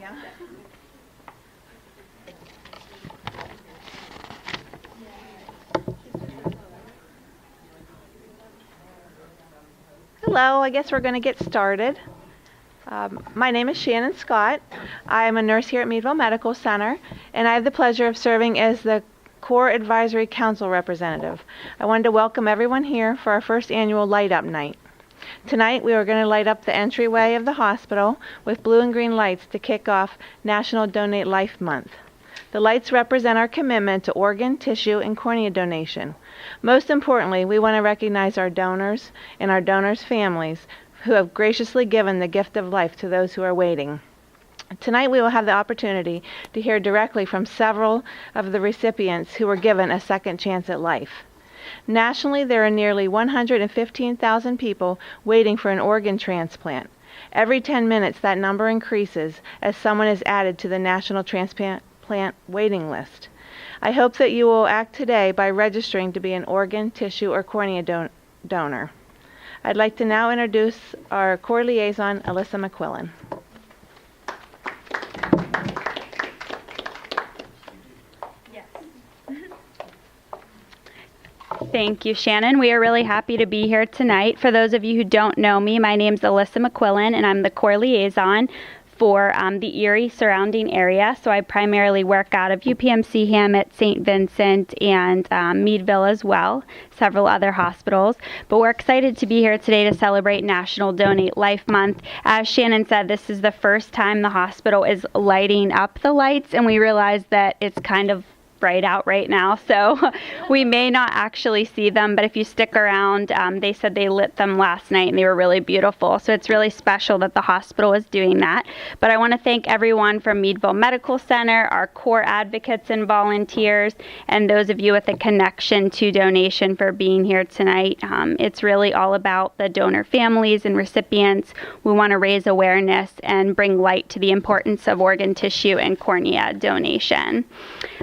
Yeah. Hello, I guess we're going to get started. My name is Shannon Scott. I'm a nurse here at Meadville Medical Center, and I have the pleasure of serving as the Core Advisory Council representative. I wanted to welcome everyone here for our first annual Light Up Night. Tonight we are going to light up the entryway of the hospital with blue and green lights to kick off National Donate Life Month. The lights represent our commitment to organ, tissue, and cornea donation. Most importantly, we want to recognize our donors and our donors' families who have graciously given the gift of life to those who are waiting. Tonight we will have the opportunity to hear directly from several of the recipients who were given a second chance at life. Nationally, there are nearly 115,000 people waiting for an organ transplant. Every 10 minutes, that number increases as someone is added to the national transplant waiting list. I hope that you will act today by registering to be an organ, tissue, or cornea donor. I'd like to now introduce our core liaison, Alyssa McQuillan. Thank you, Shannon. We are really happy to be here tonight. For those of you who don't know me, my name is Alyssa McQuillan, and I'm the core liaison for the Erie surrounding area. So I primarily work out of UPMC, Hammett, St. Vincent, and Meadville as well, several other hospitals. But we're excited to be here today to celebrate National Donate Life Month. As Shannon said, this is the first time the hospital is lighting up the lights, and we realize that it's kind of bright out right now, so we may not actually see them, but if you stick around, they said they lit them last night and they were really beautiful, so it's really special that the hospital is doing that. But I want to thank everyone from Meadville Medical Center, our core advocates and volunteers, and those of you with a connection to donation for being here tonight. It's really all about the donor families and recipients. We want to raise awareness and bring light to the importance of organ tissue and cornea donation.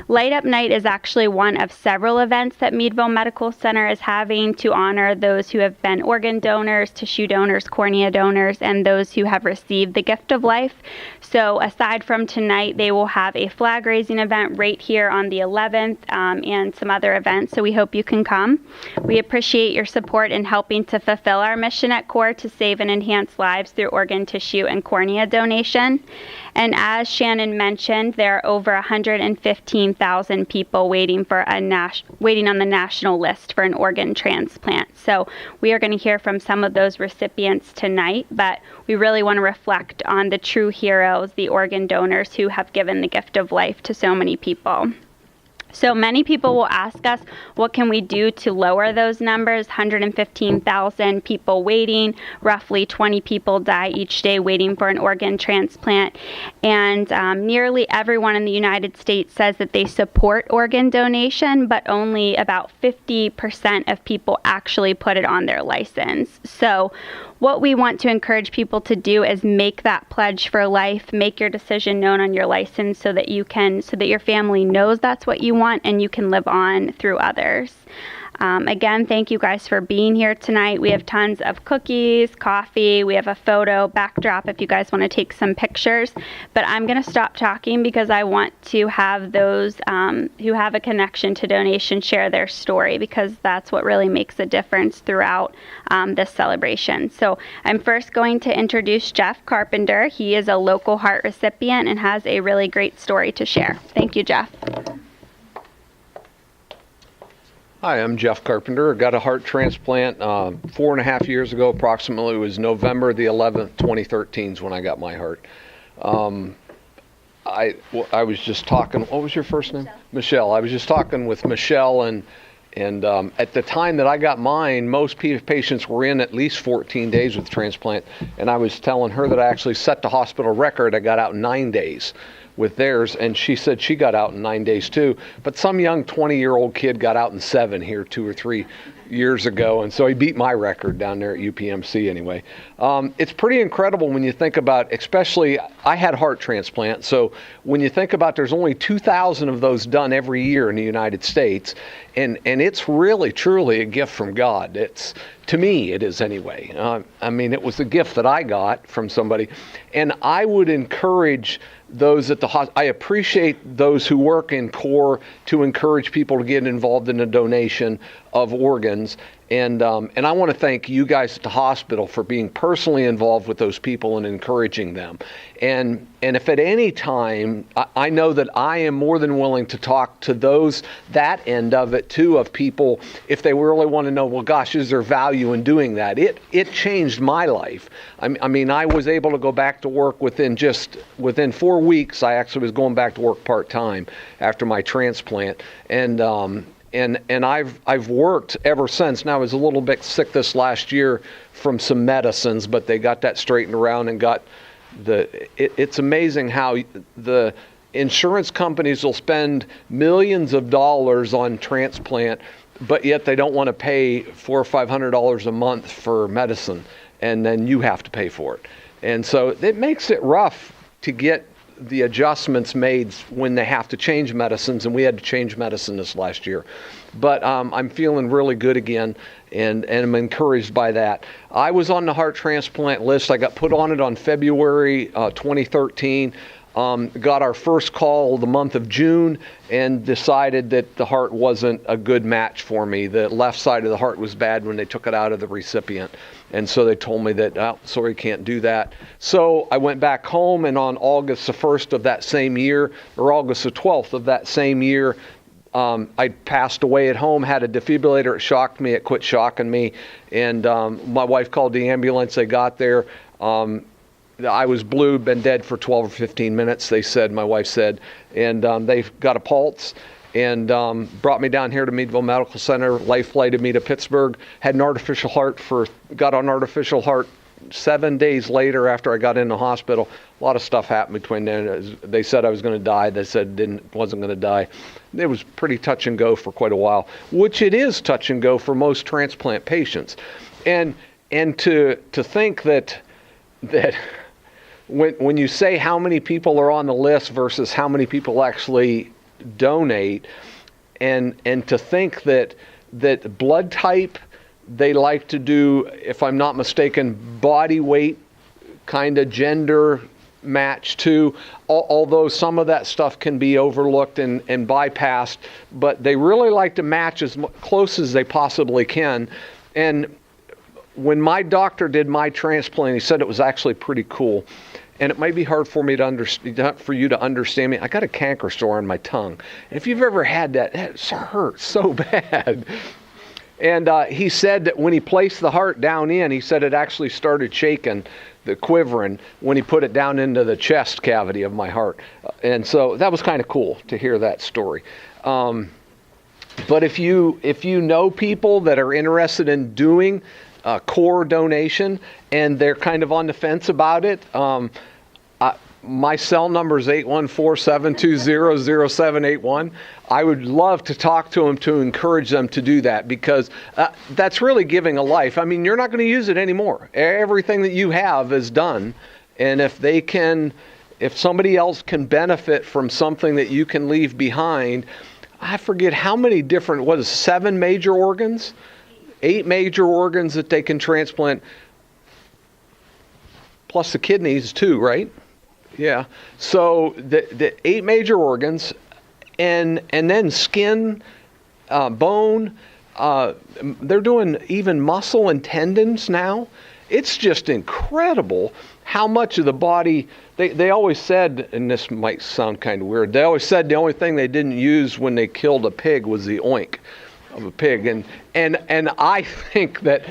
Light Up Night is actually one of several events that Meadville Medical Center is having to honor those who have been organ donors, tissue donors, cornea donors, and those who have received the gift of life. So aside from tonight, they will have a flag raising event right here on the 11th and some other events, so we hope you can come. We appreciate your support in helping to fulfill our mission at CORE to save and enhance lives through organ tissue and cornea donation. And as Shannon mentioned, there are over 115,000 people waiting on the national list for an organ transplant. So we are going to hear from some of those recipients tonight, but we really want to reflect on the true heroes, the organ donors who have given the gift of life to so many people. So many people will ask us, what can we do to lower those numbers? 115,000 people waiting, roughly 20 people die each day waiting for an organ transplant. And nearly everyone in the United States says that they support organ donation, but only about 50% of people actually put it on their license. So what we want to encourage people to do is make that pledge for life, make your decision known on your license so that your family knows that's what you want and you can live on through others. Again, thank you guys for being here tonight. We have tons of cookies, coffee, we have a photo backdrop if you guys want to take some pictures. But I'm going to stop talking because I want to have those who have a connection to donation share their story, because that's what really makes a difference throughout this celebration. So I'm first going to introduce Jeff Carpenter. He is a local heart recipient and has a really great story to share. Thank you, Jeff. Hi, I'm Jeff Carpenter. I got a heart transplant 4.5 years ago, approximately. It was November the 11th, 2013 is when I got my heart. I was just talking, what was your first name? Michelle. I was just talking with Michelle, and at the time that I got mine, most patients were in at least 14 days with transplant, and I was telling her that I actually set the hospital record. I got out in 9 days with theirs, and she said she got out in 9 days too. But some young 20-year-old kid got out in 7 here 2 or 3 years ago, and so he beat my record down there at UPMC anyway. It's pretty incredible when you think about, especially I had heart transplant, so when you think about there's only 2,000 of those done every year in the United States, and it's really truly a gift from God. It's To me, it is anyway. I mean, it was a gift that I got from somebody. And I would encourage those at the hospital. I appreciate those who work in CORE to encourage people to get involved in a donation of organs. And I want to thank you guys at the hospital for being personally involved with those people and encouraging them. And if at any time, I know that I am more than willing to talk to those, that end of it too, of people, if they really want to know, well, gosh, is there value in doing that? It changed my life. I mean, I was able to go back to work within 4 weeks. I actually was going back to work part-time after my transplant. And I've worked ever since. Now, I was a little bit sick this last year from some medicines, but they got that straightened around and got it's amazing how the insurance companies will spend millions of dollars on transplant, but yet they don't want to pay $400 or $500 a month for medicine, and then you have to pay for it. And so it makes it rough to get the adjustments made when they have to change medicines, and we had to change medicine this last year. But I'm feeling really good again, and I'm encouraged by that. I was on the heart transplant list. I got put on it on February 2013. Got our first call the month of June and decided that the heart wasn't a good match for me. The left side of the heart was bad when they took it out of the recipient. And so they told me that, oh, sorry, can't do that. So I went back home, and on August the 1st of that same year, or August the 12th of that same year, I passed away at home, had a defibrillator. It shocked me. It quit shocking me. And my wife called the ambulance. They got there. I was blue, been dead for 12 or 15 minutes, my wife said. And they got a pulse and brought me down here to Meadville Medical Center, life flighted me to Pittsburgh, got an artificial heart 7 days later after I got in the hospital. A lot of stuff happened between then. They said I was going to die. They said wasn't going to die. It was pretty touch and go for quite a while, which it is touch and go for most transplant patients. And to think that when you say how many people are on the list versus how many people actually donate, and to think that blood type, they like to do, if I'm not mistaken, body weight, kind of gender match too, although some of that stuff can be overlooked and bypassed, but they really like to match as close as they possibly can. And when my doctor did my transplant, he said it was actually pretty cool. And it might be hard for me for you to understand me. I got a canker sore on my tongue. And if you've ever had that, it hurts so bad. And he said that when he placed the heart down in, he said it actually started shaking, the quivering, when he put it down into the chest cavity of my heart. And so that was kind of cool to hear that story. But if you know people that are interested in doing core donation and they're kind of on the fence about it, my cell number is 814-720-0781. I would love to talk to them to encourage them to do that, because that's really giving a life. I mean, you're not going to use it anymore. Everything that you have is done. And if somebody else can benefit from something that you can leave behind, I forget how many different, 7 major organs? 8 major organs that they can transplant, plus the kidneys too, right? Yeah. So the 8 major organs, and then skin, bone. They're doing even muscle and tendons now. It's just incredible how much of the body. They always said, and this might sound kind of weird, they always said the only thing they didn't use when they killed a pig was the oink of a pig. And I think that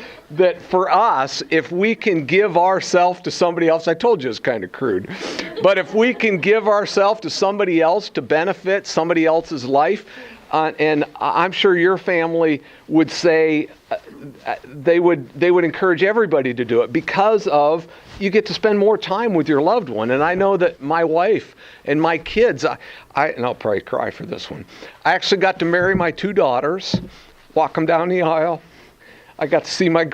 for us, if we can give ourselves to somebody else, I told you it's kind of crude, but if we can give ourselves to somebody else to benefit somebody else's life, and I'm sure your family would say they would encourage everybody to do it, because of you get to spend more time with your loved one. And I know that my wife and my kids, and I'll probably cry for this one, I actually got to marry my 2 daughters, walk them down the aisle. I got to see my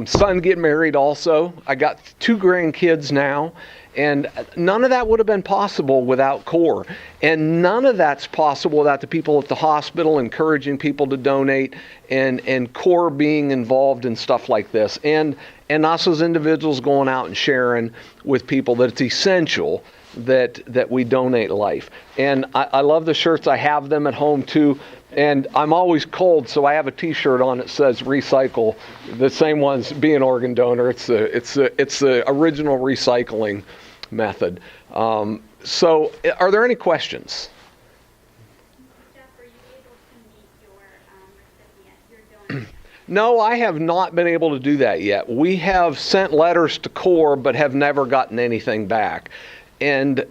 son get married also. I got 2 grandkids now. And none of that would have been possible without CORE. And none of that's possible without the people at the hospital encouraging people to donate and CORE being involved in stuff like this. And us as individuals going out and sharing with people that it's essential that we donate life. And I love the shirts. I have them at home too. And I'm always cold, so I have a T-shirt on that says recycle. The same one's be an organ donor. It's the original recycling method. So are there any questions? Jeff, are you able to meet your recipient, your donor? No, I have not been able to do that yet. We have sent letters to CORE, but have never gotten anything back. And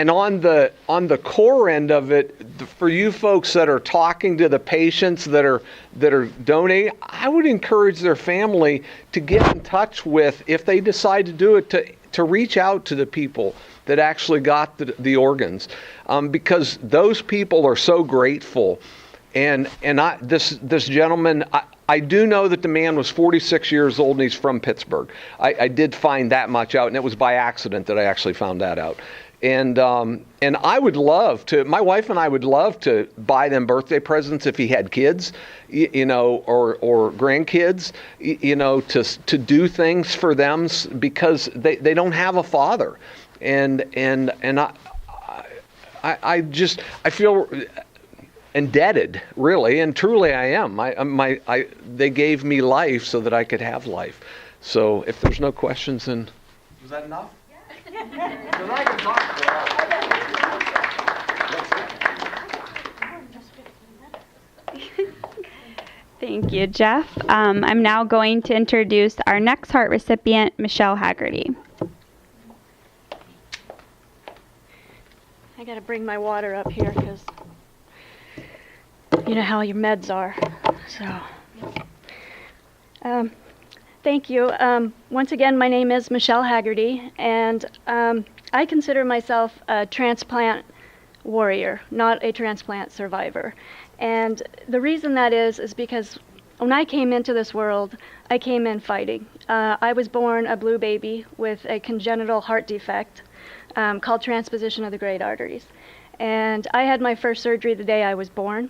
on the CORE end of it, for you folks that are talking to the patients that are donating, I would encourage their family to get in touch with, if they decide to do it, to reach out to the people that actually got the organs, because those people are so grateful. And this gentleman, I do know that the man was 46 years old and he's from Pittsburgh. I did find that much out, and it was by accident that I actually found that out. And I would love to, my wife and I would love to buy them birthday presents if he had kids, or grandkids, to do things for them, because they don't have a father. And I feel indebted, really, and truly I am. They gave me life so that I could have life. So if there's no questions, then was that enough? Because I can talk for a while. Thank you, Jeff. I'm now going to introduce our next heart recipient, Michelle Haggerty. I gotta bring my water up here because you know how your meds are. So, thank you. Once again, my name is Michelle Haggerty, and I consider myself a transplant warrior, not a transplant survivor. And the reason that is because when I came into this world, I came in fighting. I was born a blue baby with a congenital heart defect called transposition of the great arteries. And I had my first surgery the day I was born.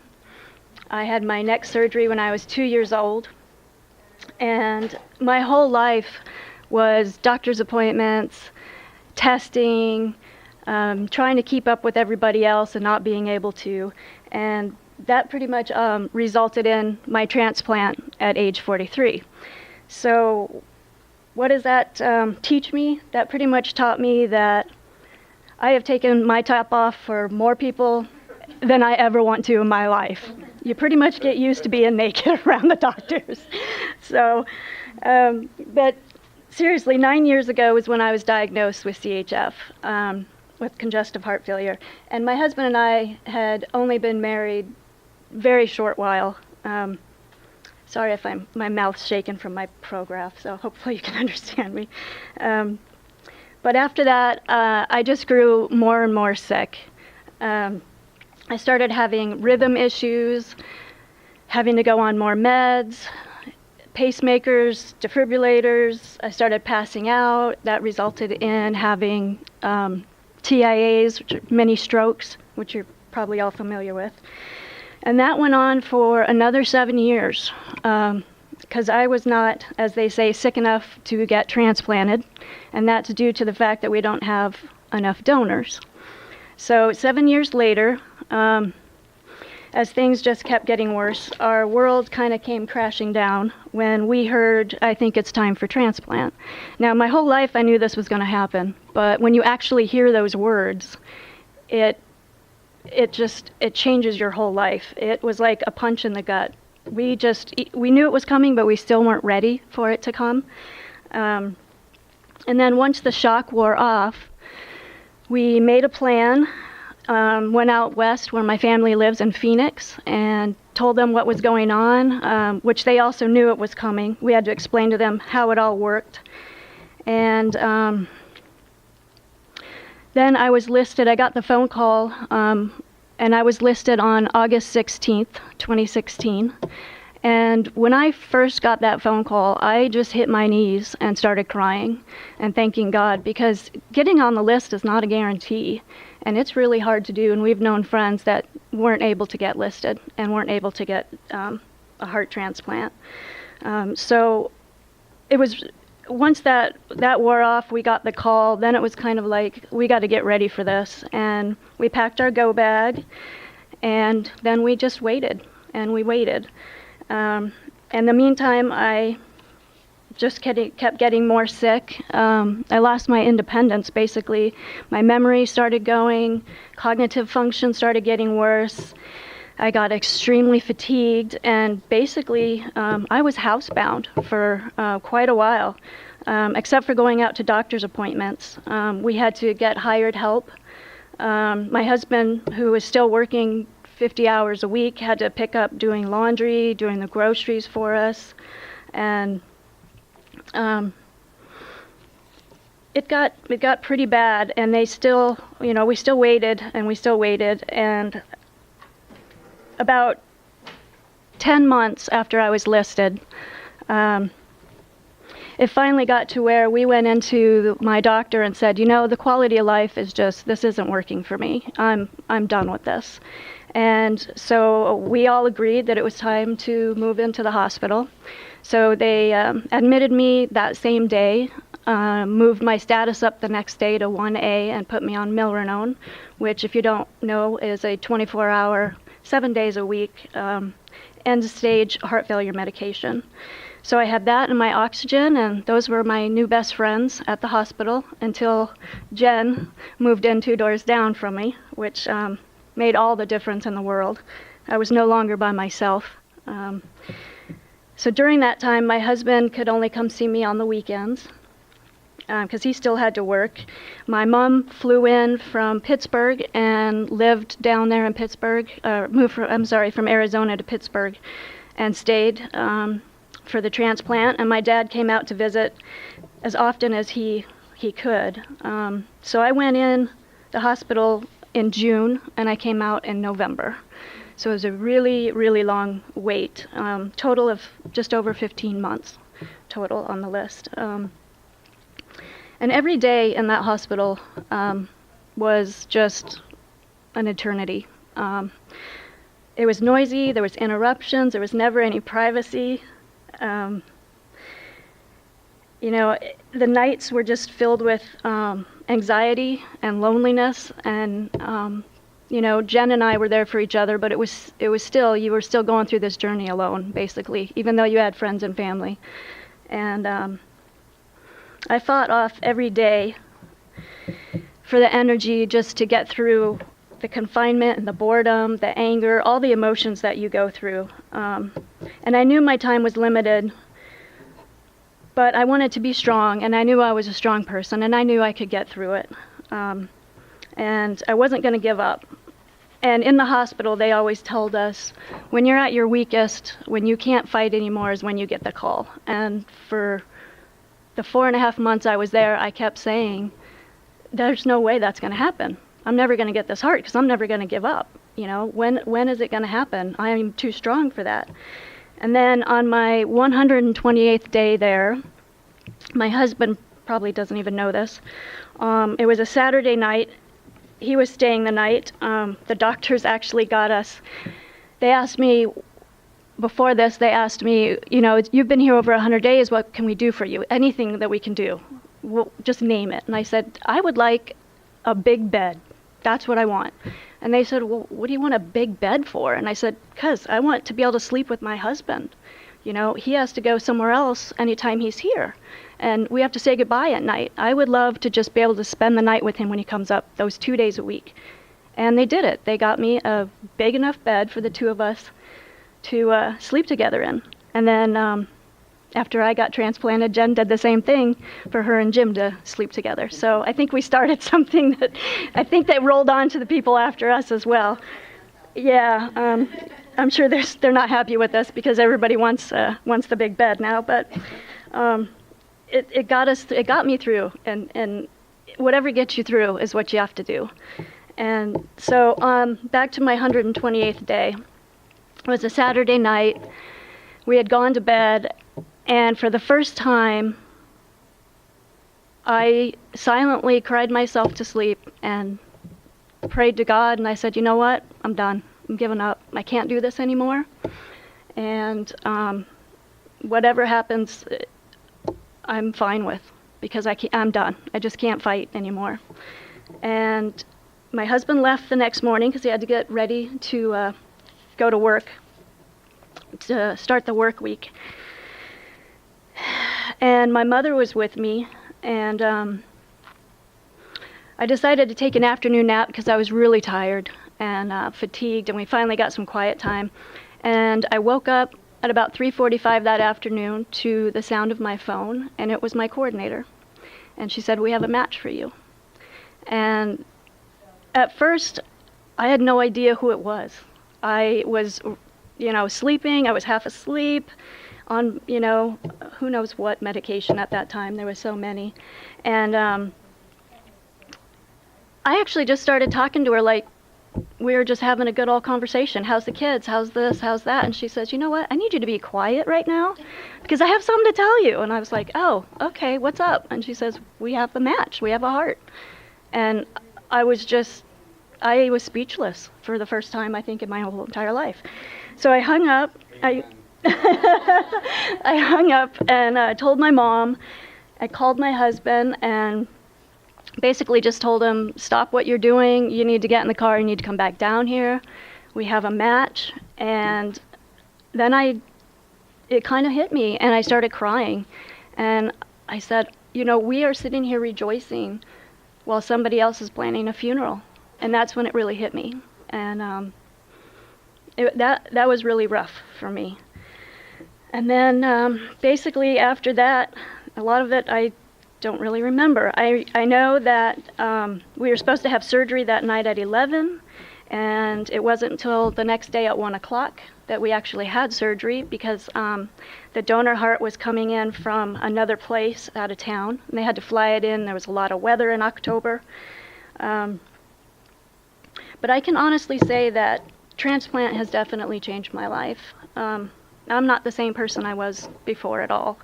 I had my next surgery when I was 2 years old. And my whole life was doctor's appointments, testing, trying to keep up with everybody else and not being able to. And that pretty much resulted in my transplant at age 43. So what does that teach me? That pretty much taught me that I have taken my top off for more people than I ever want to in my life. You pretty much get used to being naked around the doctors. So, but seriously, 9 years ago was when I was diagnosed with CHF, with congestive heart failure. And my husband and I had only been married very short while. Sorry if my mouth's shaking from my Prograf, so hopefully you can understand me. But after that, I just grew more and more sick. I started having rhythm issues, having to go on more meds, pacemakers, defibrillators. I started passing out. That resulted in having TIAs, which are mini strokes, which you're probably all familiar with. And that went on for another 7 years, because I was not, as they say, sick enough to get transplanted, and that's due to the fact that we don't have enough donors. So 7 years later, as things just kept getting worse, our world kind of came crashing down when we heard, I think it's time for transplant. Now, my whole life I knew this was going to happen, but when you actually hear those words, it changes your whole life. It was like a punch in the gut. We knew it was coming, but we still weren't ready for it to come. And then once the shock wore off, we made a plan, went out west where my family lives in Phoenix, and told them what was going on, which they also knew it was coming. We had to explain to them how it all worked. And then I was listed, I got the phone call, and I was listed on August 16th, 2016. And when I first got that phone call, I just hit my knees and started crying and thanking God, because getting on the list is not a guarantee. And it's really hard to do. And we've known friends that weren't able to get listed and weren't able to get a heart transplant. So it was, once that wore off, we got the call. Then it was kind of like, we got to get ready for this. And we packed our go bag. And then we just waited. And we waited. In the meantime, I just kept getting more sick. I lost my independence, basically. My memory started going, cognitive function started getting worse. I got extremely fatigued, and basically, I was housebound for quite a while, except for going out to doctor's appointments. We had to get hired help. My husband, who was still working 50 hours a week, had to pick up doing laundry, doing the groceries for us, and it got pretty bad. And they still, we still waited, and about 10 months after I was listed, it finally got to where we went into my doctor and said, the quality of life is just, this isn't working for me. I'm done with this. And so we all agreed that it was time to move into the hospital. So they admitted me that same day, moved my status up the next day to 1A, and put me on Milrinone, which, if you don't know, is a 24-hour, 7 days a week, end-stage heart failure medication. So I had that and my oxygen, and those were my new best friends at the hospital until Jen moved in 2 doors down from me, which made all the difference in the world. I was no longer by myself. So during that time, my husband could only come see me on the weekends because he still had to work. My mom flew in from Pittsburgh and lived down there in Pittsburgh, from Arizona to Pittsburgh, and stayed for the transplant. And my dad came out to visit as often as he could. So I went in the hospital in June, and I came out in November. So it was a really, really long wait, total of just over 15 months total on the list. And every day in that hospital was just an eternity. It was noisy, there was interruptions, there was never any privacy. The nights were just filled with anxiety and loneliness, and Jen and I were there for each other, but it was still, you were still going through this journey alone, basically, even though you had friends and family. And I fought off every day for the energy just to get through the confinement and the boredom, the anger, all the emotions that you go through. And I knew my time was limited, but I wanted to be strong, and I knew I was a strong person, and I knew I could get through it. And I wasn't going to give up. And in the hospital, they always told us, when you're at your weakest, when you can't fight anymore, is when you get the call. And for the 4.5 months I was there, I kept saying, there's no way that's going to happen. I'm never going to get this heart because I'm never going to give up. When is it going to happen? I am too strong for that. And then on my 128th day there, my husband probably doesn't even know this. It was a Saturday night. He was staying the night. The doctors actually got us. They asked me, before this, you've been here over 100 days, what can we do for you? Anything that we can do. We'll just name it. And I said, I would like a big bed. That's what I want. And they said, well, what do you want a big bed for? And I said, because I want to be able to sleep with my husband. He has to go somewhere else anytime he's here. And we have to say goodbye at night. I would love to just be able to spend the night with him when he comes up, those 2 days a week. And they did it. They got me a big enough bed for the two of us to sleep together in. And then after I got transplanted, Jen did the same thing for her and Jim to sleep together. So I think we started something that rolled on to the people after us as well. Yeah, I'm sure they're not happy with us because everybody wants the big bed now, but it got me through, and whatever gets you through is what you have to do. And so back to my 128th day. It was a Saturday night. we had gone to bed, and for the first time, I silently cried myself to sleep and prayed to God, and I said, you know what? I'm done. I'm giving up. I can't do this anymore. And whatever happens, I'm fine with, because I'm done. I just can't fight anymore. And my husband left the next morning because he had to get ready to go to work, to start the work week. And my mother was with me, and I decided to take an afternoon nap because I was really tired and fatigued, and we finally got some quiet time. And I woke up at about 3:45 that afternoon to the sound of my phone, and it was my coordinator. And she said, "We have a match for you." And at first, I had no idea who it was. I was, sleeping. I was half asleep on, who knows what medication at that time. There were so many. And I actually just started talking to her like we were just having a good old conversation. How's the kids? How's this? How's that? And she says, you know what? I need you to be quiet right now because I have something to tell you. And I was like, oh, okay, what's up? And she says, we have the match. We have a heart. And I was speechless for the first time, I think, in my whole entire life. So I hung up. I hung up and told my mom. I called my husband and basically just told him, stop what you're doing. You need to get in the car. You need to come back down here. We have a match. And then it kind of hit me, and I started crying. And I said, we are sitting here rejoicing while somebody else is planning a funeral. And that's when it really hit me. And that was really rough for me. And then basically after that, a lot of it I don't really remember. I know that we were supposed to have surgery that night at 11, and it wasn't until the next day at 1 o'clock that we actually had surgery because the donor heart was coming in from another place out of town, and they had to fly it in. There was a lot of weather in October. But I can honestly say that transplant has definitely changed my life. I'm not the same person I was before at all.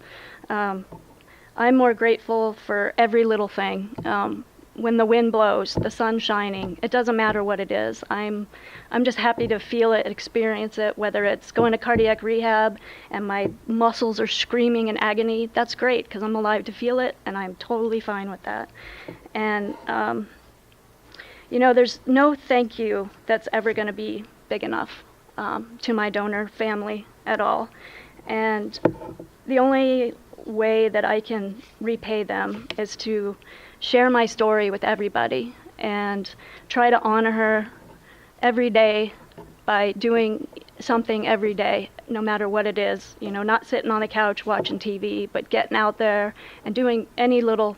I'm more grateful for every little thing. When the wind blows, the sun shining, it doesn't matter what it is. I'm just happy to feel it, experience it, whether it's going to cardiac rehab and my muscles are screaming in agony. That's great because I'm alive to feel it, and I'm totally fine with that. And, there's no thank you that's ever going to be big enough to my donor family at all. And the only way that I can repay them is to share my story with everybody and try to honor her every day by doing something every day, no matter what it is. Not sitting on the couch watching TV, but getting out there and doing any little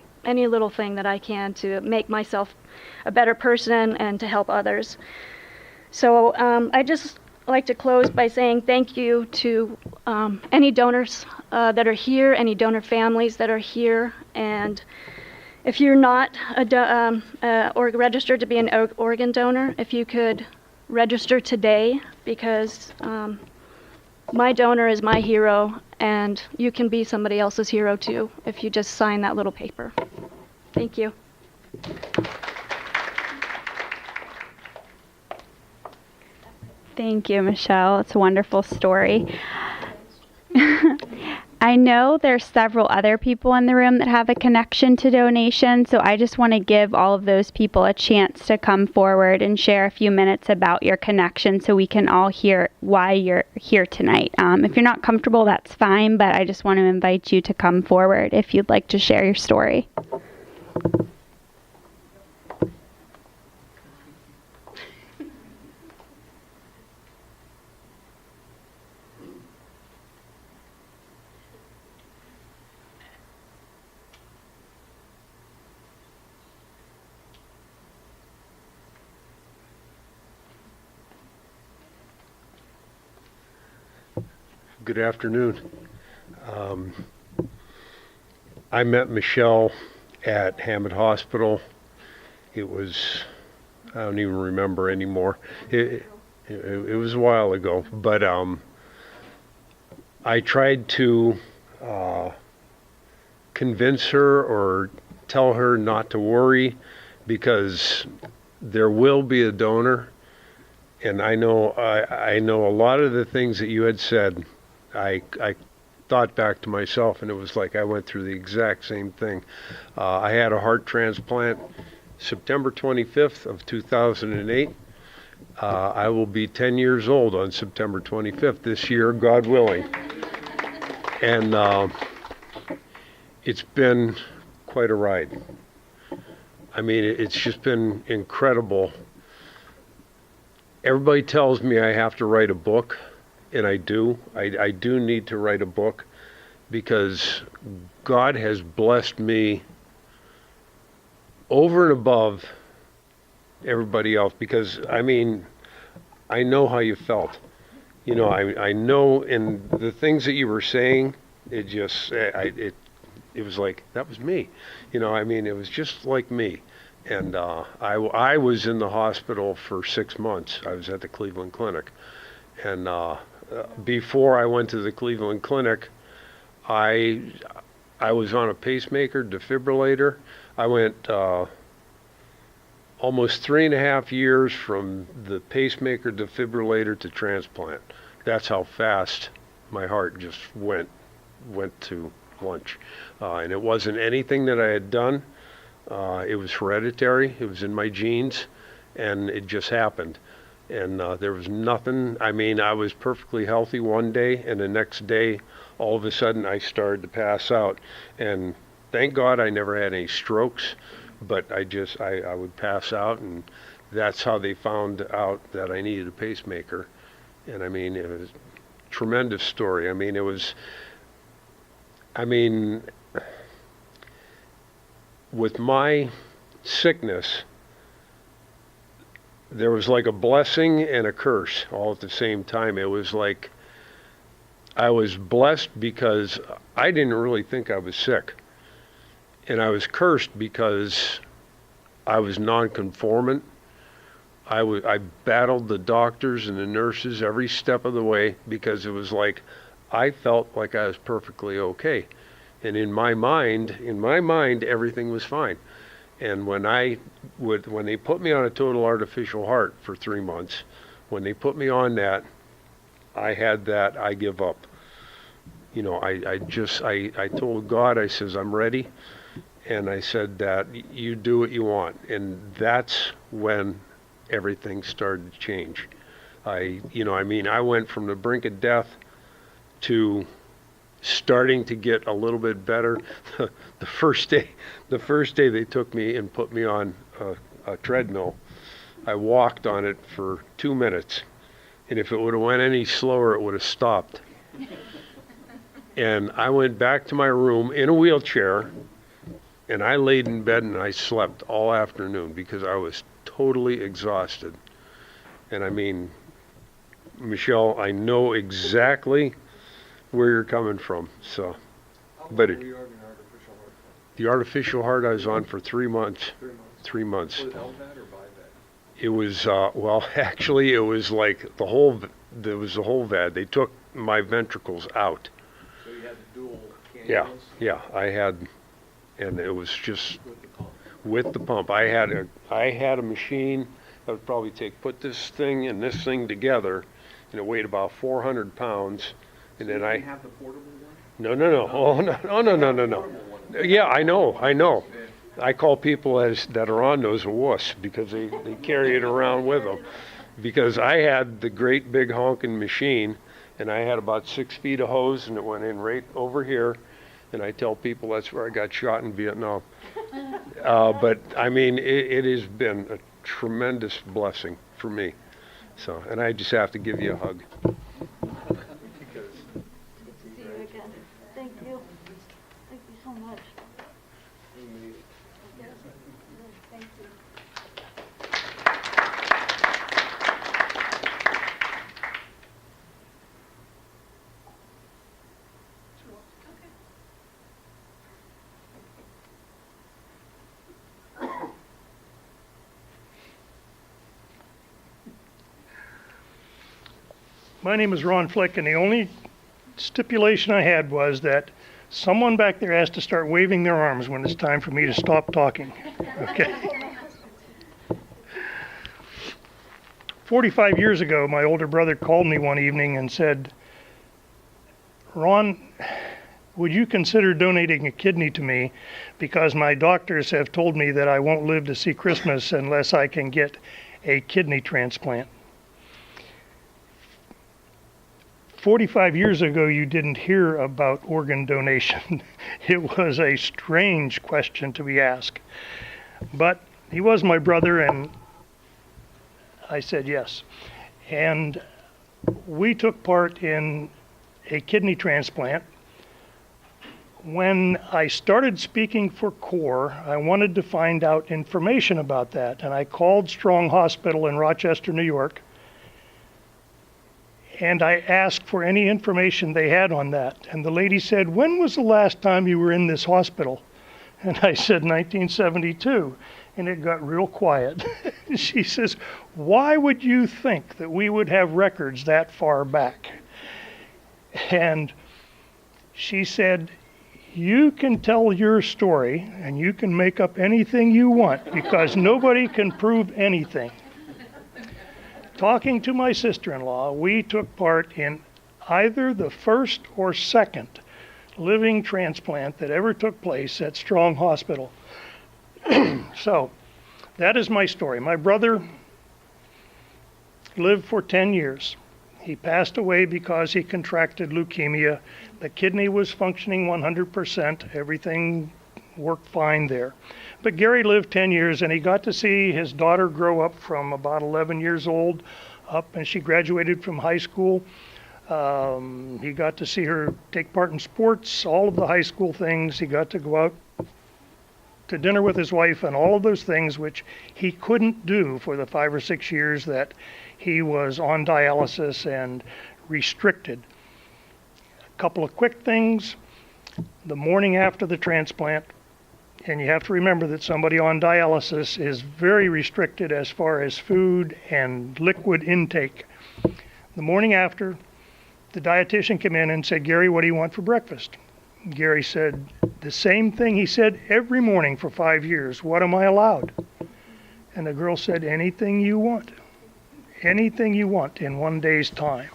thing that I can to make myself a better person and to help others. So I just like to close by saying thank you to any donors that are here, any donor families that are here, and if you're not or registered to be an organ donor, if you could register today, because my donor is my hero, and you can be somebody else's hero too if you just sign that little paper. Thank you. Thank you, Michelle. It's a wonderful story. I know there's several other people in the room that have a connection to donation, so I just want to give all of those people a chance to come forward and share a few minutes about your connection so we can all hear why you're here tonight. If you're not comfortable, that's fine, but I just want to invite you to come forward if you'd like to share your story. Good afternoon. I met Michelle at Hammond Hospital. It was, I don't even remember anymore. It was a while ago, but I tried to convince her or tell her not to worry because there will be a donor. And I know a lot of the things that you had said, I thought back to myself, and it was like I went through the exact same thing. I had a heart transplant September 25th of 2008. I will be 10 years old on September 25th this year, God willing. And it's been quite a ride. I mean, it's just been incredible. Everybody tells me I have to write a book, and I do. I do need to write a book because God has blessed me over and above everybody else. Because, I mean, I know how you felt. You know, I know, and the things that you were saying, it just, it was like, that was me. You know, I mean, it was just like me. And I was in the hospital for 6 months. I was at the Cleveland Clinic. And before I went to the Cleveland Clinic, I was on a pacemaker, defibrillator. I went almost 3.5 years from the pacemaker, defibrillator to transplant. That's how fast my heart just went to lunch. And it wasn't anything that I had done. It was hereditary. It was in my genes, and it just happened. And there was nothing. I mean, I was perfectly healthy one day, and the next day, all of a sudden, I started to pass out. And thank God I never had any strokes, but I would pass out, and that's how they found out that I needed a pacemaker. And I mean, it was a tremendous story. I mean, with my sickness, there was like a blessing and a curse all at the same time. It was like I was blessed because I didn't really think I was sick. And I was cursed because I was nonconformant. I battled the doctors and the nurses every step of the way because it was like I felt like I was perfectly okay. And in my mind, everything was fine. And when they put me on a total artificial heart for 3 months, when they put me on that, I had that, I give up. You know, I told God, I says, I'm ready. And I said that you do what you want. And that's when everything started to change. I went from the brink of death to starting to get a little bit better. The first day they took me and put me on a treadmill, I walked on it for 2 minutes, and if it would have went any slower, it would have stopped. And I went back to my room in a wheelchair, and I laid in bed and I slept all afternoon because I was totally exhausted. And I mean, Michelle, I know exactly where you're coming from. So, but the artificial heart I was on for 3 months. 3 months. Was it LVAD or BiVAD? It was well, actually, it was like there was the whole VAD. They took my ventricles out. So you had the dual Yeah, cannulas? yeah, I had, and it was just with the pump. I had a machine that would probably put this thing and this thing together, and it weighed about 400 pounds. And then I have the portable one? No. Oh, no. Yeah, I know. I call people that are on those a wuss because they carry it around with them. Because I had the great big honking machine, and I had about 6 feet of hose, and it went in right over here. And I tell people that's where I got shot in Vietnam. But I mean, it has been a tremendous blessing for me. So, and I just have to give you a hug. Thank you. Thank you so much. Thank you. My name is Ron Flick, and the only stipulation I had was that someone back there has to start waving their arms when it's time for me to stop talking. Okay. 45 years ago, my older brother called me one evening and said, "Ron, would you consider donating a kidney to me? Because my doctors have told me that I won't live to see Christmas unless I can get a kidney transplant." 45 years ago, you didn't hear about organ donation. It was a strange question to be asked. But he was my brother, and I said yes. And we took part in a kidney transplant. When I started speaking for CORE, I wanted to find out information about that. And I called Strong Hospital in Rochester, New York, and I asked for any information they had on that. And the lady said, "When was the last time you were in this hospital?" And I said, 1972. And it got real quiet. She says, "Why would you think that we would have records that far back?" And she said, "You can tell your story and you can make up anything you want because nobody can prove anything." Talking to my sister-in-law, we took part in either the first or second living transplant that ever took place at Strong Hospital. So, that is my story. My brother lived for 10 years. He passed away because he contracted leukemia. The kidney was functioning 100%. Everything worked fine there. But Gary lived 10 years, and he got to see his daughter grow up from about 11 years old up, and she graduated from high school. He got to see her take part in sports, all of the high school things. He got to go out to dinner with his wife and all of those things which he couldn't do for the 5 or 6 years that he was on dialysis and restricted. A couple of quick things. The morning after the transplant, and you have to remember that somebody on dialysis is very restricted as far as food and liquid intake. The morning after, the dietitian came in and said, "Gary, what do you want for breakfast?" Gary said the same thing he said every morning for 5 years. "What am I allowed?" And the girl said, "Anything you want. Anything you want in one day's time."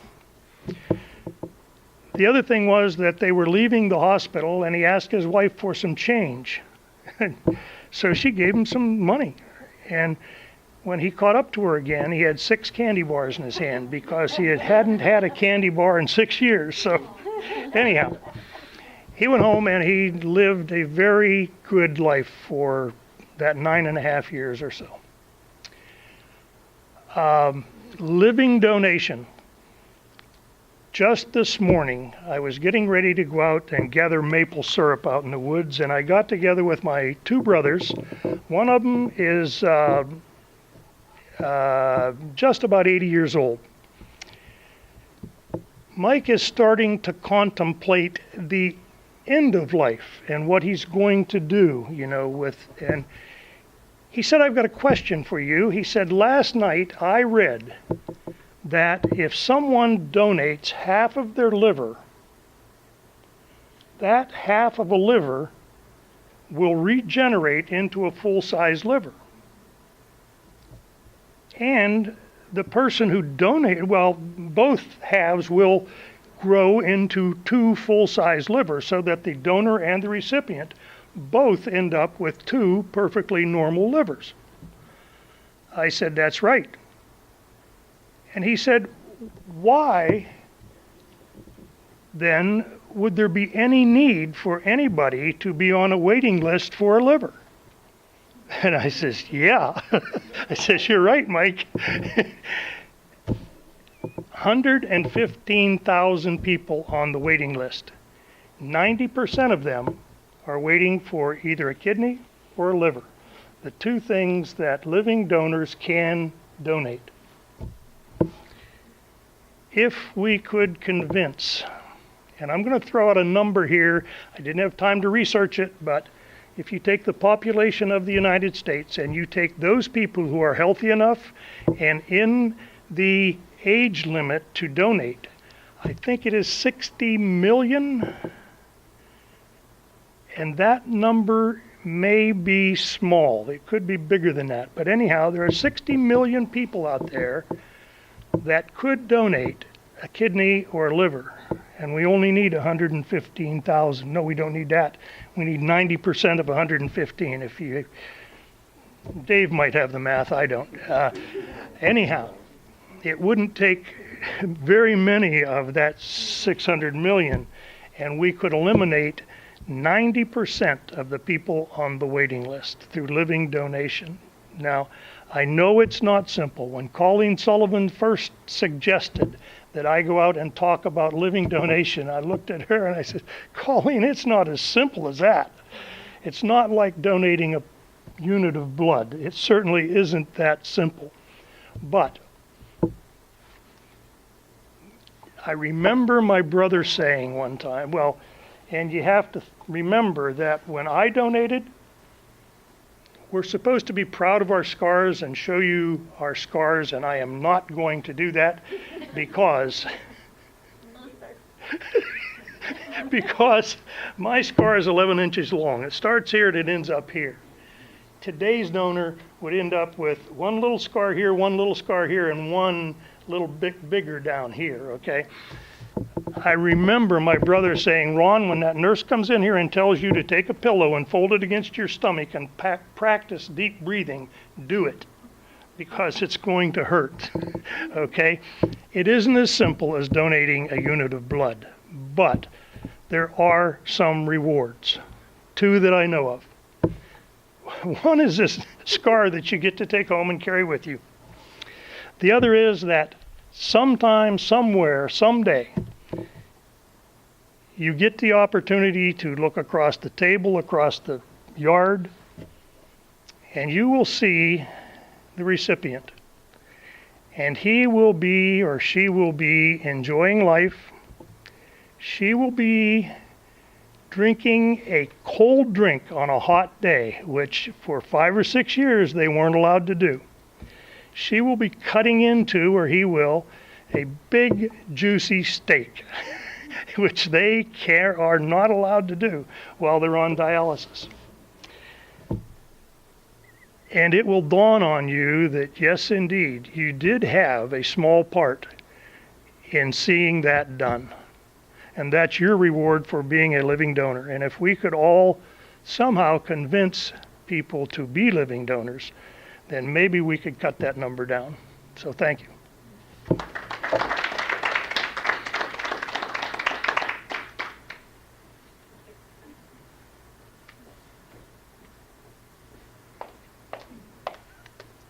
The other thing was that they were leaving the hospital and he asked his wife for some change. So she gave him some money. And when he caught up to her again, he had 6 candy bars in his hand because he hadn't had a candy bar in 6 years. So anyhow, he went home and he lived a very good life for that 9.5 years or so. Living donation. Just this morning, I was getting ready to go out and gather maple syrup out in the woods, and I got together with my 2 brothers. One of them is just about 80 years old. Mike is starting to contemplate the end of life and what he's going to do, and he said, "I've got a question for you." He said, "Last night I read that if someone donates half of their liver, that half of a liver will regenerate into a full-size liver. And the person who donated, both halves will grow into 2 full-size livers so that the donor and the recipient both end up with 2 perfectly normal livers." I said, "That's right." And he said, "Why then would there be any need for anybody to be on a waiting list for a liver?" And I says, "Yeah." I says, "You're right, Mike." 115,000 people on the waiting list. 90% of them are waiting for either a kidney or a liver, the 2 things that living donors can donate. If we could convince, and I'm going to throw out a number here, I didn't have time to research it, but if you take the population of the United States and you take those people who are healthy enough and in the age limit to donate, I think it is 60 million, and that number may be small. It could be bigger than that. But anyhow, there are 60 million people out there that could donate a kidney or a liver, and we only need 115,000. No, we don't need that. We need 90% of 115. If you, Dave might have the math, I don't. Anyhow, it wouldn't take very many of that 600 million, and we could eliminate 90% of the people on the waiting list through living donation. Now, I know it's not simple. When Colleen Sullivan first suggested that I go out and talk about living donation, I looked at her and I said, Colleen, it's not as simple as that. It's not like donating a unit of blood. It certainly isn't that simple. But I remember my brother saying one time, well, and you have to remember that when I donated, we're supposed to be proud of our scars and show you our scars, and I am not going to do that because because my scar is 11 inches long. It starts here and it ends up here. Today's donor would end up with one little scar here, one little scar here, and one little bit bigger down here, okay? I remember my brother saying, Ron, when that nurse comes in here and tells you to take a pillow and fold it against your stomach and practice deep breathing, do it, because it's going to hurt, okay? It isn't as simple as donating a unit of blood, but there are some rewards, two that I know of. One is this scar that you get to take home and carry with you. The other is that sometime, somewhere, someday, you get the opportunity to look across the table, across the yard, and you will see the recipient. And he will be, or she will be, enjoying life. She will be drinking a cold drink on a hot day, which for 5 or 6 years they weren't allowed to do. She will be cutting into, or he will, a big juicy steak, which they are not allowed to do while they're on dialysis. And it will dawn on you that, yes, indeed, you did have a small part in seeing that done. And that's your reward for being a living donor. And if we could all somehow convince people to be living donors, then maybe we could cut that number down. So thank you.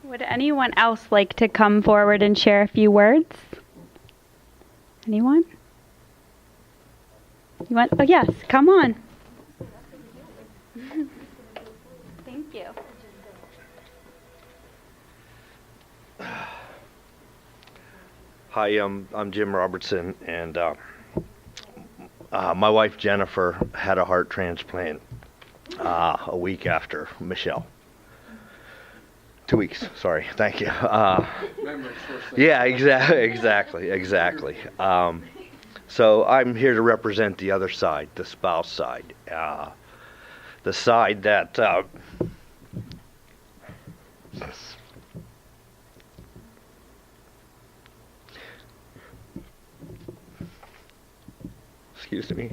Would anyone else like to come forward and share a few words? Anyone? You want? Oh, yes, come on. Thank you. Hi, I'm Jim Robertson, and my wife Jennifer had a heart transplant a week after Michelle. 2 weeks, sorry, thank you. Yeah, exactly. So I'm here to represent the other side, the spouse side, the side that excuse me.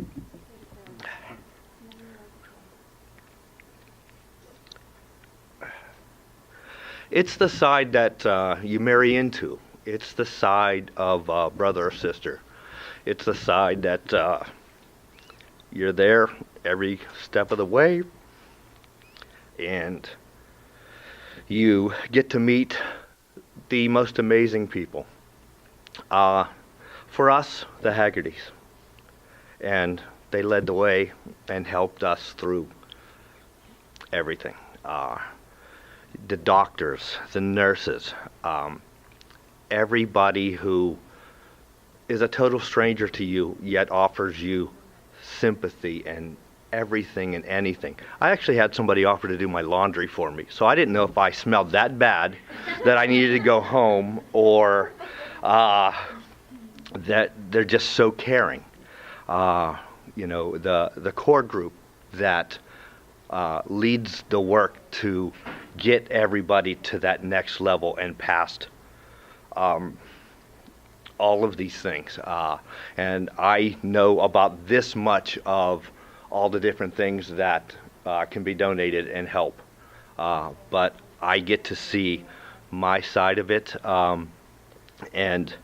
It's the side that you marry into. It's the side of brother or sister. It's the side that you're there every step of the way, and you get to meet the most amazing people. For us, the Haggertys. And they led the way and helped us through everything. The doctors, the nurses, everybody who is a total stranger to you, yet offers you sympathy and everything and anything. I actually had somebody offer to do my laundry for me, so I didn't know if I smelled that bad that I needed to go home, or that they're just so caring. The core group that leads the work to get everybody to that next level and past all of these things. And I know about this much of all the different things that can be donated and help. But I get to see my side of it, and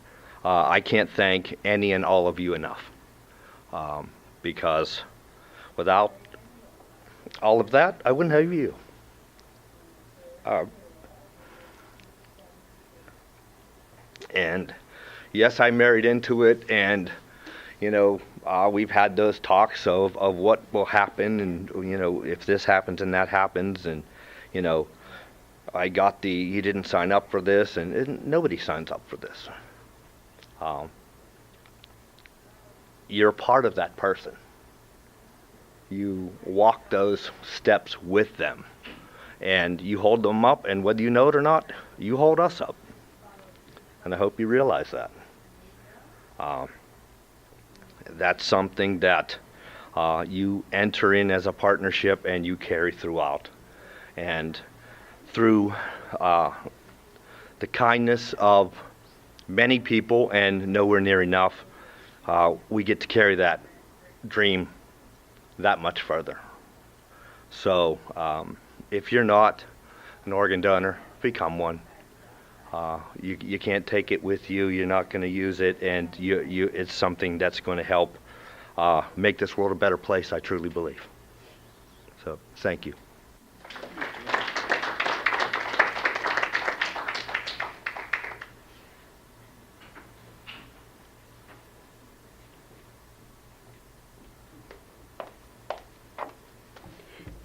I can't thank any and all of you enough, because without all of that, I wouldn't have you. And yes, I married into it, and we've had those talks of what will happen, and if this happens and that happens, and I got you didn't sign up for this, and nobody signs up for this. You're part of that person. You walk those steps with them, and you hold them up, and whether you know it or not, you hold us up. And I hope you realize that. That's something that you enter in as a partnership and you carry throughout. And through the kindness of many people and nowhere near enough, we get to carry that dream that much further. So if you're not an organ donor, become one. You can't take it with you. You're not going to use it, and it's something that's going to help make this world a better place, I truly believe. So thank you.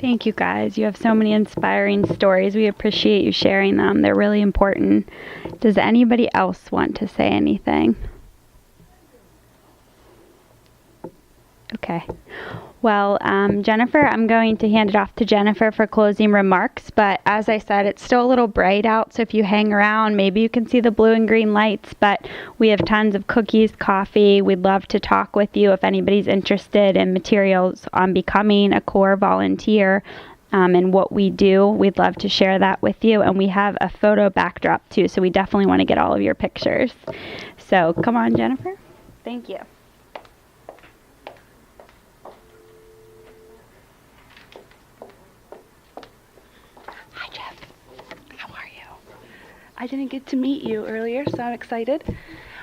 Thank you guys. You have so many inspiring stories. We appreciate you sharing them. They're really important. Does anybody else want to say anything? Okay. Well, Jennifer, I'm going to hand it off to Jennifer for closing remarks. But as I said, it's still a little bright out. So if you hang around, maybe you can see the blue and green lights. But we have tons of cookies, coffee. We'd love to talk with you if anybody's interested in materials on becoming a core volunteer and what we do. We'd love to share that with you. And we have a photo backdrop too. So we definitely want to get all of your pictures. So come on, Jennifer. Thank you. I didn't get to meet you earlier, so I'm excited.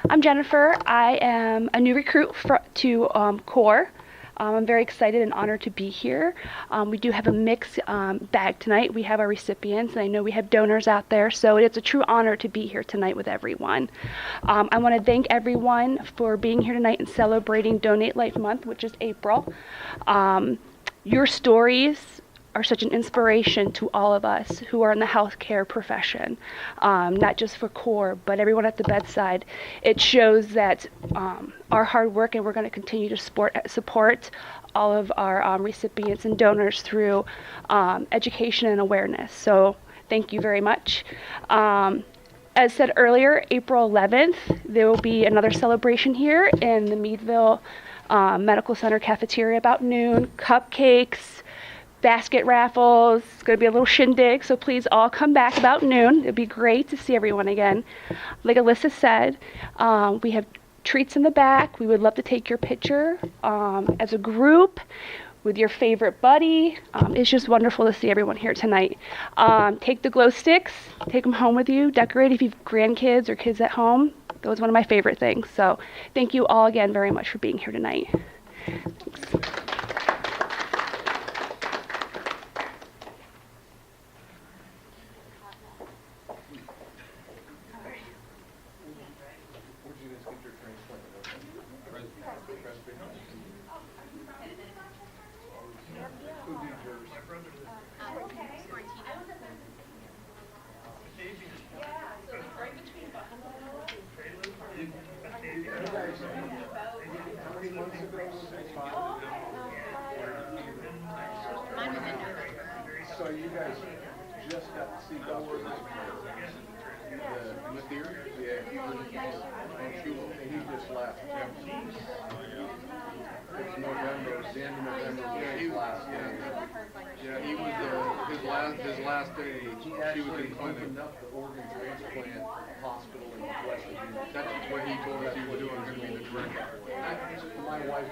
I'm Jennifer. I am a new recruit to CORE. I'm very excited and honored to be here. We do have a mixed bag tonight. We have our recipients, and I know we have donors out there, so it's a true honor to be here tonight with everyone. I want to thank everyone for being here tonight and celebrating Donate Life Month, which is April. Your stories are such an inspiration to all of us who are in the healthcare profession, not just for CORE, but everyone at the bedside. It shows that our hard work, and we're going to continue to support all of our recipients and donors through education and awareness. So thank you very much. As said earlier, April 11th, there will be another celebration here in the Meadville Medical Center cafeteria about noon, cupcakes, basket raffles. It's going to be a little shindig, so please all come back about noon. It'd be great to see everyone again. Like Alyssa said, we have treats in the back. We would love to take your picture as a group with your favorite buddy. It's just wonderful to see everyone here tonight. Take the glow sticks, take them home with you, decorate if you've grandkids or kids at home. That was one of my favorite things. So thank you all again very much for being here tonight. Thanks. So you guys just got to see Dr. Matheer? Yeah. He just left. It's November, the end of November. Yeah, he last. Yeah, he was his last day. He actually opened up the organ transplant hospital in West Virginia. That's what he told us he was doing. Going to be the director. My wife.